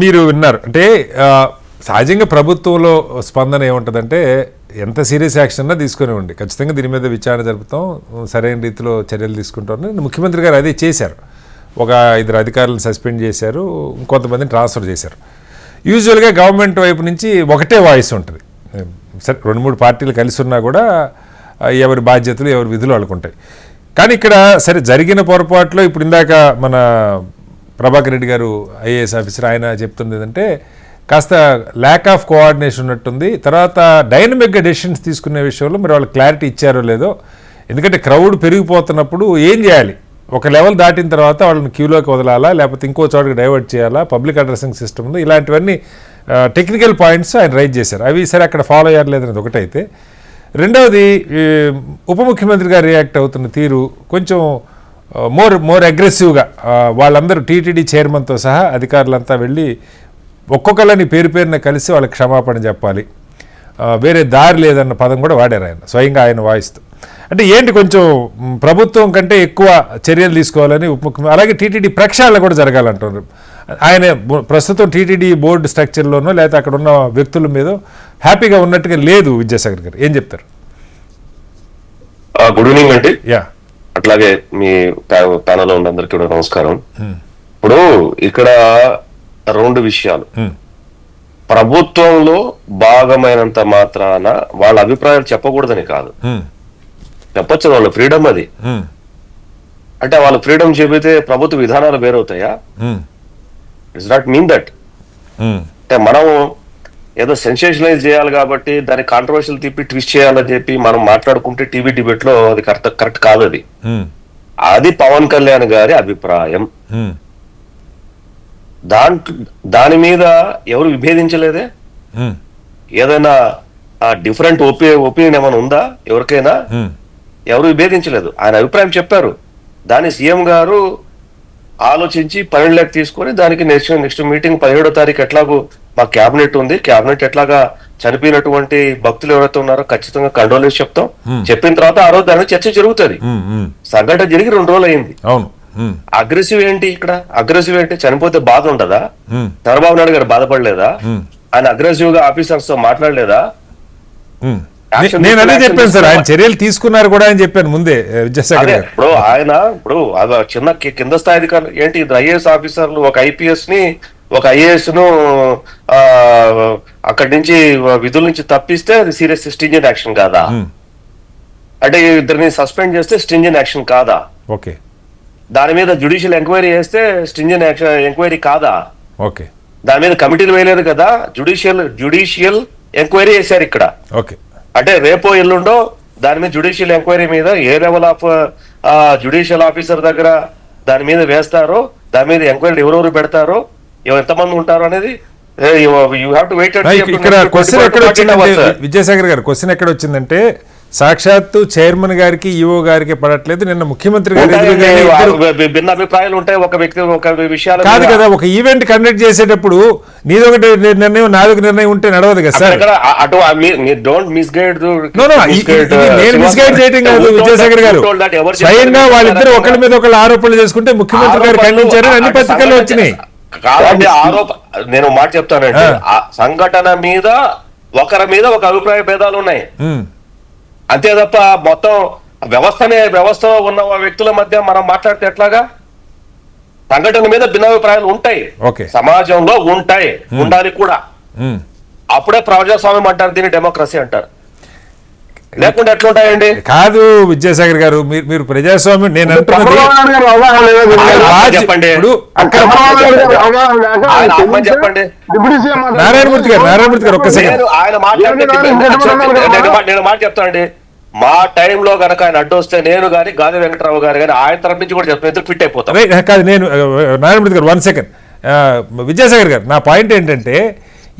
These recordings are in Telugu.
మీరు విన్నారు అంటే సహజంగా ప్రభుత్వంలో స్పందన ఏముంటుందంటే ఎంత సీరియస్ యాక్షన్ అన్నా తీసుకుని ఉండి ఖచ్చితంగా దీని మీద విచారణ జరుపుతాం, సరైన రీతిలో చర్యలు తీసుకుంటామని ముఖ్యమంత్రి గారు అదే చేశారు. ఒక 2 అధికారులను సస్పెండ్ చేశారు, ఇంకొంతమందిని ట్రాన్స్ఫర్ చేశారు. యూజువల్గా గవర్నమెంట్ వైపు నుంచి ఒకటే వాయిస్ ఉంటుంది. సరే 2-3 పార్టీలు కలిసి ఉన్నా కూడా ఎవరి బాధ్యతలు ఎవరి విధులు వాళ్ళకుంటాయి. కానీ ఇక్కడ సరే జరిగిన పొరపాట్లో ఇప్పుడు ఇందాక మన ప్రభాకర్ రెడ్డి గారు ఐఏఎస్ ఆఫీసర్ ఆయన చెప్తుంది ఏంటంటే కాస్త ల్యాక్ ఆఫ్ కోఆర్డినేషన్ ఉన్నట్టుంది. తర్వాత డైనమిక్గా డెసిషన్స్ తీసుకునే విషయంలో మరి వాళ్ళు క్లారిటీ ఇచ్చారో లేదో. ఎందుకంటే క్రౌడ్ పెరిగిపోతున్నప్పుడు ఏం చేయాలి, ఒక లెవెల్ దాటిన తర్వాత వాళ్ళని క్యూలోకి వదలాలా, లేకపోతే ఇంకో చోటుకి డైవర్ట్ చేయాలా, పబ్లిక్ అడ్రసింగ్ సిస్టమ్ ఉంది, ఇలాంటివన్నీ టెక్నికల్ పాయింట్స్ ఆయన రైజ్ చేశారు. అవి సరే అక్కడ ఫాలో అయ్యారు లేదనేది ఒకటైతే, రెండవది ఉప ముఖ్యమంత్రి గారు రియాక్ట్ అవుతున్న తీరు కొంచెం మోర్ అగ్రెసివ్గా వాళ్ళందరూ టీటీడీ చైర్మన్తో సహా అధికారులంతా వెళ్ళి ఒక్కొక్కళ్ళని పేరున కలిసి వాళ్ళకి క్షమాపణ చెప్పాలి, వేరే దారి లేదన్న పదం కూడా వాడారు ఆయన స్వయంగా ఆయన వాయిస్తూ. అంటే ఏంటి కొంచెం ప్రభుత్వం కంటే ఎక్కువ చర్యలు తీసుకోవాలని ఉప ముఖ్యమంత్రి, అలాగే టీటీడీ ప్రక్షాళన కూడా జరగాలంటున్నారు ఆయన. ప్రస్తుతం టీటీడీ బోర్డు స్ట్రక్చర్లోనో లేకపోతే అక్కడ ఉన్న వ్యక్తుల మీద హ్యాపీగా ఉన్నట్టుగా లేదు. విద్యాసాగర్ గారు ఏం చెప్తారు? గుడ్ ఈవినింగ్ అండి. అట్లాగే మీ ప్యానల్ ఉన్న అందరికీ కూడా నమస్కారం. ఇప్పుడు ఇక్కడ 2 విషయాలు. ప్రభుత్వంలో భాగమైనంత మాత్రాన వాళ్ళ అభిప్రాయాలు చెప్పకూడదని కాదు, చెప్పొచ్చు, వాళ్ళ ఫ్రీడమ్ అది. అంటే వాళ్ళ ఫ్రీడమ్ చెబితే ప్రభుత్వ విధానాలు వేరవుతాయా? It's not mean that. అంటే మనం ఏదో సెన్సేషనలైజ్ చేయాలి కాబట్టి దాన్ని కాంట్రవర్షియల్ తిప్పి ట్విస్ట్ చేయాలని చెప్పి మనం మాట్లాడుకుంటే టీవీ డిబేట్ లో అది కరెక్ట్ కాదు. అది పవన్ కళ్యాణ్ గారి అభిప్రాయం. దాని మీద ఎవరు విభేదించలేదే. ఏదైనా డిఫరెంట్ ఒపీనియన్ ఏమైనా ఉందా ఎవరికైనా? ఎవరు విభేదించలేదు. ఆయన అభిప్రాయం చెప్పారు. దాన్ని సీఎం గారు ఆలోచించి 12 తీసుకొని దానికి నెక్స్ట్ మీటింగ్ 17వ తారీఖు ఎట్లాగో మా క్యాబినెట్ ఉంది, క్యాబినెట్ ఎట్లాగా చనిపోయినటువంటి భక్తులు ఎవరైతే ఉన్నారో ఖచ్చితంగా కండోలెన్స్ చెప్తాం. చెప్పిన తర్వాత ఆ రోజు దాని చర్చ జరుగుతుంది. సంఘటన జరిగి 2 రోజులు అయింది. అగ్రెసివ్ ఏంటి ఇక్కడ? అగ్రెసివ్ ఏంటి? చనిపోతే బాధ ఉండదా? చంద్రబాబు నాయుడు గారు బాధపడలేదా? ఆయన అగ్రెసివ్ గా ఆఫీసర్స్ తో మాట్లాడలేదా? నేను అదే చెప్పాను సార్, ఆయన చర్యలు తీసుకున్నారు కూడా అని చెప్పాను ముందే. ఇప్పుడు ఆయన చిన్న కింద స్థాయి అధికారులు ఏంటి, 2 ఐఏఎస్ ఆఫీసర్లు, ఒక ఐపీఎస్ ని ఒక ఐఏఎస్ ను అక్కడి నుంచి విధుల నుంచి తప్పిస్తే అది సీరియస్ స్ట్రింజెంట్ యాక్షన్ కాదా? అంటే 2 సస్పెండ్ చేస్తే స్ట్రింజెంట్ యాక్షన్ కాదా? ఓకే. దాని మీద జ్యుడిషియల్ ఎంక్వైరీ చేస్తే స్ట్రింజెంట్ యాక్షన్ ఎంక్వైరీ కాదా? ఓకే. దాని మీద కమిటీలు వేయలేదు కదా, జ్యుడిషియల్ ఎంక్వైరీ చేశారు ఇక్కడ. ఓకే. అంటే రేపో ఎల్లుండో దాని మీద జ్యుడిషియల్ ఎంక్వైరీ మీద ఏ లెవెల్ ఆఫ్ జ్యుడిషియల్ ఆఫీసర్ దగ్గర దాని మీద వేస్తారో, దాని మీద ఎంక్వైరీ ఎవరెవరు పెడతారో, ఎంతమంది ఉంటారో అనేది యూ హ్యావ్ టు వెయిట్. ఇక్కడ క్వశ్చన్ ఎక్కడ వచ్చిందంటే విద్యాసాగర్ గారు, క్వశ్చన్ ఎక్కడ వచ్చిందంటే సాక్షాత్తు చైర్మన్ గారికి ఈఓ గారికి పడట్లేదు. నిన్న ముఖ్యమంత్రి గారు భిన్న అభిప్రాయాలు ఉంటాయి ఒక వ్యక్తి ఒక విషయాలు కాదు కదా. ఒక ఈవెంట్ కండక్ట్ చేసేటప్పుడు నీదొకటి నిర్ణయం నాదొక నిర్ణయం ఉంటే నడవదు కదా సార్. అటు డోంట్ మిస్గైడ్. నేను మిస్గైడ్ చేయడం కాదు విద్యాసాగర్ గారు, స్వయంగా వాళ్ళిద్దరు ఒకరి మీద ఒకళ్ళు ఆరోపణలు చేసుకుంటే ముఖ్యమంత్రి గారు ఖండించారని అన్ని పత్రికల్లో వచ్చినాయి. కాదండి, నేను మాట చెప్తానండి, సంఘటన మీద ఒకరి మీద ఒక అభిప్రాయ భేదాలు ఉన్నాయి అంతే తప్ప మొత్తం వ్యవస్థలో ఉన్న వ్యక్తుల మధ్య మనం మాట్లాడితే ఎట్లాగా? సంఘటన మీద భిన్నాభిప్రాయాలు ఉంటాయి, సమాజంలో ఉంటాయి, ఉండాలి కూడా. అప్పుడే ప్రజాస్వామ్యం అంటారు, దీన్ని డెమోక్రసీ అంటారు. లేకుండా ఎట్లుంటాయండి? కాదు విద్యాసాగర్ గారు, మీరు ప్రజాస్వామ్యం నేను అంటున్నది చెప్పండి. చెప్పండి నారాయణమూర్తి గారు ఒక్క సెకండ్ ఆయన మాట్లాడితే నేను మాట చెప్తానండి. మా టైంలో కనుక ఆయన అడ్డొస్తే నేను గాని గాది వెంకటరావు గారు కానీ ఆయన తరఫు నుంచి కూడా చెప్తాను, ఎందుకు ఫిట్ అయిపోతాం. కాదు నేను నారాయణమూర్తి గారు 1 సెకండ్. విద్యాసాగర్ గారు, నా పాయింట్ ఏంటంటే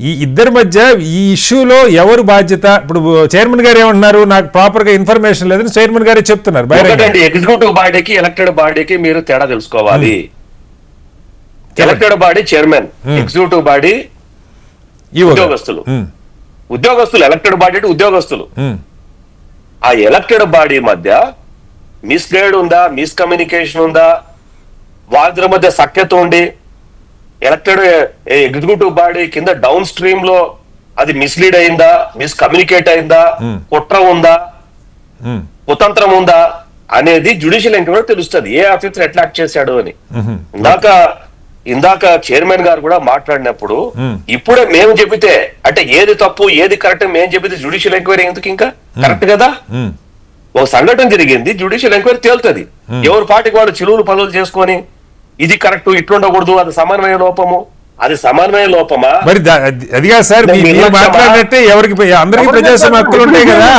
ఈ ఇద్దరి మధ్య ఈ ఇష్యూలో ఎవరు బాధ్యత? ఇప్పుడు చైర్మన్ గారు ఏమంటున్నారు, నాకు ప్రాపర్ గా ఇన్ఫర్మేషన్ లేదని చైర్మన్ గారే చెప్తున్నారు. ఎగ్జిక్యూటివ్ బాడీకి ఎలక్టెడ్ బాడీకి మీరు తేడా తెలుసుకోవాలి. Elected body chairman, executive body ఉద్యోగస్తులు. ఎలక్టెడ్ బాడీ అంటే ఉద్యోగస్తులు. ఆ ఎలక్టెడ్ బాడీ మధ్య మిస్గైడ్ ఉందా, మిస్కమ్యూనికేషన్ ఉందా, వాళ్ళిద్దరి మధ్య సఖ్యత ఉండి ఎలక్టెడ్ ఎగ్జిక్యూటివ్ బాడీ కింద డౌన్ స్ట్రీమ్ లో అది మిస్లీడ్ అయిందా, మిస్కమ్యూనికేట్ అయిందా, కుట్ర ఉందా, కుతంత్రం ఉందా అనేది జ్యుడిషియల్ ఎంక్వైరీ తెలుస్తుంది, ఏ ఆఫీసర్ ఎట్లా యాక్ట్ చేశాడు అని. ఇందాక చైర్మన్ గారు కూడా మాట్లాడినప్పుడు ఇప్పుడే మేము చెబితే అంటే ఏది తప్పు ఏది కరెక్ట్ మేము చెబితే జ్యుడిషియల్ ఎంక్వైరీ ఎందుకు ఇంకా కరెక్ట్ కదా. ఒక సంఘటన జరిగింది, జ్యుడిషియల్ ఎంక్వైరీ తేలుతుంది. ఎవరి పార్టీకి వాళ్ళు చిలువులు పనులు చేసుకొని ఇది కరెక్ట్ ఇట్లుండకూడదు, అది సమన్వయ లోపము, అది సమన్వయ లోపమా? మరి అది కాదు సార్, మీరు మాట్లాడినట్టే ఎవరికి అందరికీ ప్రజాస్వామ్య హక్కులు ఉంటాయి కదా.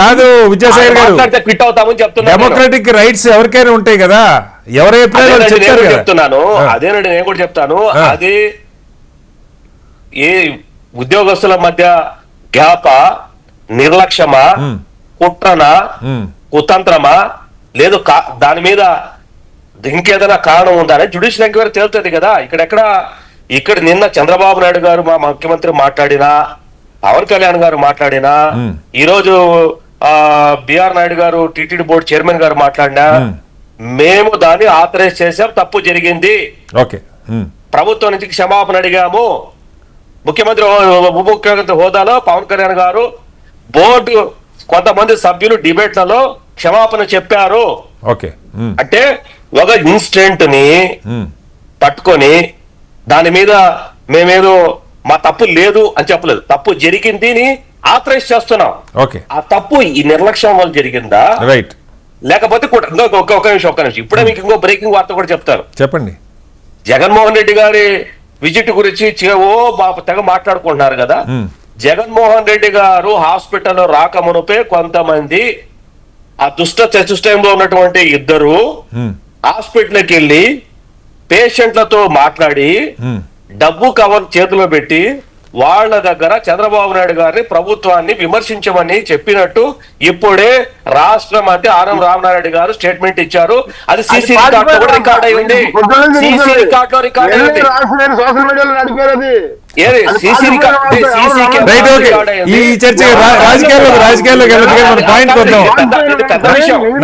కాదు విద్యాసాగర్ గారు, ఫిట్ అవుతామని చెప్తున్నా. డెమోక్రటిక్ రైట్స్ ఎవరికైనా ఉంటాయి కదా, ఎవరి చెప్తున్నాను. అదేనండి నేను కూడా చెప్తాను. అది ఏ ఉద్యోగస్తుల మధ్య గ్యాప, నిర్లక్ష్యమా, కుట్రనా, కుతంత్రమా, లేదు దాని మీద ఇంకేదైనా కారణం ఉందా అని జ్యుడిషియల్ ఎంక్వైరీ తేలుతుంది కదా. ఇక్కడ నిన్న చంద్రబాబు నాయుడు గారు మా ముఖ్యమంత్రి మాట్లాడినా, పవన్ కళ్యాణ్ గారు మాట్లాడినా, ఈ రోజు బిఆర్ నాయుడు గారు టీటీడీ బోర్డు చైర్మన్ గారు మాట్లాడినా, మేము దాన్ని ఆథరైజ్ చేసాం, తప్పు జరిగింది, ప్రభుత్వం నుంచి క్షమాపణ అడిగాము, ముఖ్యమంత్రి ఉప ముఖ్యమంత్రి హోదాలో పవన్ కళ్యాణ్ గారు బోర్డు కొంతమంది సభ్యులు డిబేట్లలో క్షమాపణ చెప్పారు. అంటే ఒక ఇన్సిడెంట్ ని పట్టుకొని దాని మీద మేమేదో మా తప్పు లేదు అని చెప్పలేదు, తప్పు జరిగింది ఆథరైజ్ చేస్తున్నాం. ఆ తప్పు ఈ నిర్లక్ష్యం వల్ల జరిగిందా, లేకపోతే ఒక్క నిమిషం ఇప్పుడే మీకు ఇంకో బ్రేకింగ్ వార్త కూడా చెప్తారు. చెప్పండి. జగన్మోహన్ రెడ్డి గారి విజిట్ గురించి తెగ మాట్లాడుకుంటున్నారు కదా. జగన్మోహన్ రెడ్డి గారు హాస్పిటల్లో రాకమునుపే కొంతమంది ఆ దుష్ట చతుష్టయంలో ఉన్నటువంటి ఇద్దరు హాస్పిటల్కి వెళ్ళి పేషెంట్లతో మాట్లాడి డబ్బు కవర్ చేతిలో పెట్టి వాళ్ళ దగ్గర చంద్రబాబు నాయుడు గారిని ప్రభుత్వాన్ని విమర్శించమని చెప్పినట్టు ఇప్పుడే రాష్ట్ర మంత్రి ఆనం రామనారాయణ గారు స్టేట్మెంట్ ఇచ్చారు. అది సీసీ రికార్డ్ లో కూడా రికార్డ్ అయి ఉంది. సీసీ రికార్డ్ లో రికార్డ్ అయి ఉంది. ఈ చర్చ రాజకీయాల్లోకి మన పాయింట్ కొద్దాం.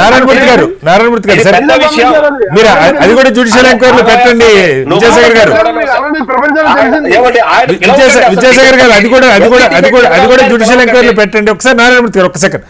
నారాయణమూర్తి గారు మీరు అది కూడా జ్యుడిషియల్ ఎంక్వైరీలో పెట్టండి. విద్యాసాగర్ గారు అది కూడా జ్యుడిషియల్ ఎంక్వైరీలో పెట్టండి. ఒకసారి నారాయణమూర్తి గారు ఒక్క సెకండ్.